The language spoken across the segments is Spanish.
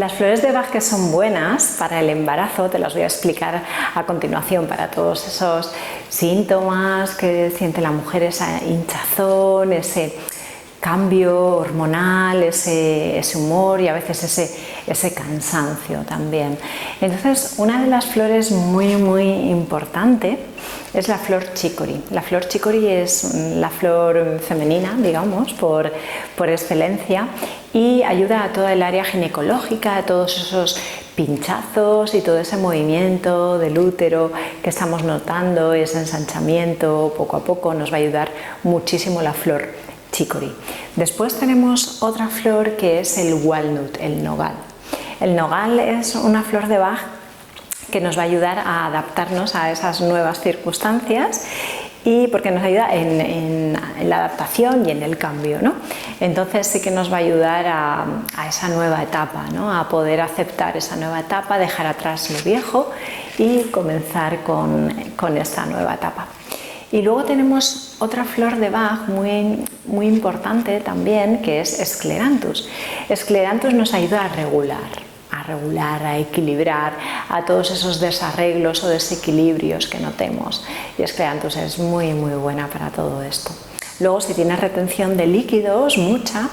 Las flores de Bach que son buenas para el embarazo, te las voy a explicar a continuación, para todos esos síntomas que siente la mujer, esa hinchazón, ese cambio hormonal, ese humor y a veces ese cansancio también. Entonces, una de las flores muy importante es la flor chicory. La flor chicory es la flor femenina, digamos, por excelencia, y ayuda a toda el área ginecológica, a todos esos pinchazos y todo ese movimiento del útero que estamos notando, ese ensanchamiento poco a poco. Nos va a ayudar muchísimo la flor chicory. Después tenemos otra flor que es el walnut, el nogal. El nogal es una flor de Bach que nos va a ayudar a adaptarnos a esas nuevas circunstancias y porque nos ayuda en la adaptación y en el cambio, ¿no? Entonces sí que nos va a ayudar a esa nueva etapa, ¿no? A poder aceptar esa nueva etapa, dejar atrás lo viejo y comenzar con esta nueva etapa. Y luego tenemos otra flor de Bach muy importante también, que es Scleranthus. Scleranthus nos ayuda a regular, a equilibrar, a todos esos desarreglos o desequilibrios que notemos. Y Scleranthus es muy buena para todo esto. Luego, si tienes retención de líquidos, mucha,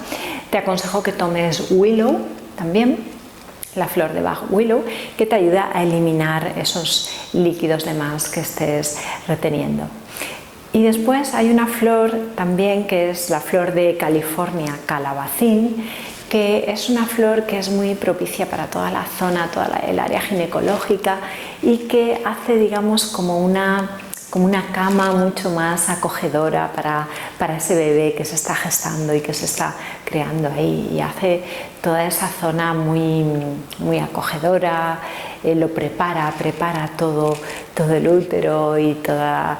te aconsejo que tomes Willow también, la flor de Bach Willow, que te ayuda a eliminar esos líquidos de más que estés reteniendo. Y después hay una flor también que es la flor de California, calabacín, que es una flor que es muy propicia para toda la zona, el área ginecológica, y que hace, digamos, como una cama mucho más acogedora para ese bebé que se está gestando y que se está creando ahí, y hace toda esa zona muy acogedora, lo prepara todo el útero y todas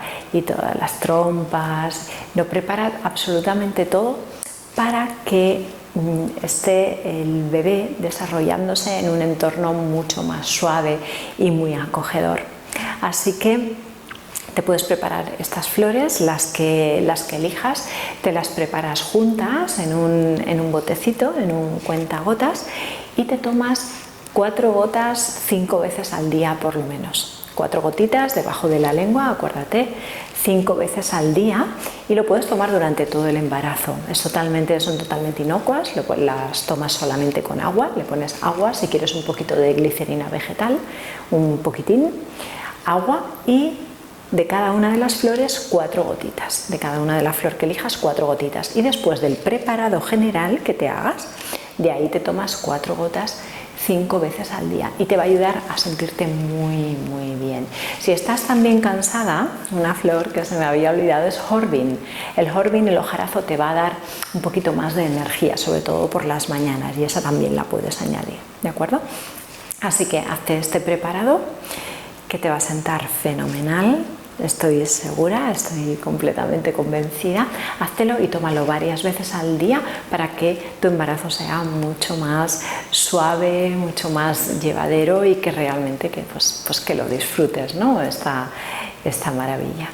las trompas, lo prepara absolutamente todo para que esté el bebé desarrollándose en un entorno mucho más suave y muy acogedor. Así que te puedes preparar estas flores, las que elijas, te las preparas juntas en un botecito, en un cuentagotas, y te tomas 4 gotas 5 veces al día por lo menos. 4 gotitas debajo de la lengua, acuérdate, 5 veces al día, y lo puedes tomar durante todo el embarazo. Son totalmente inocuas, las tomas solamente con agua, le pones agua, si quieres un poquito de glicerina vegetal, un poquitín, agua, y de cada una de las flores 4 gotitas, de cada una de las flores que elijas 4 gotitas, y después del preparado general que te hagas, de ahí te tomas 4 gotas 5 veces al día, y te va a ayudar a sentirte muy bien. Si estás también cansada, una flor que se me había olvidado es Horbin. El Horbin, el hojarazo, te va a dar un poquito más de energía, sobre todo por las mañanas, y esa también la puedes añadir, ¿de acuerdo? Así que hazte este preparado que te va a sentar fenomenal. Estoy segura, estoy completamente convencida. Háztelo y tómalo varias veces al día para que tu embarazo sea mucho más suave, mucho más llevadero, y que realmente que lo disfrutes, ¿no? Esta maravilla.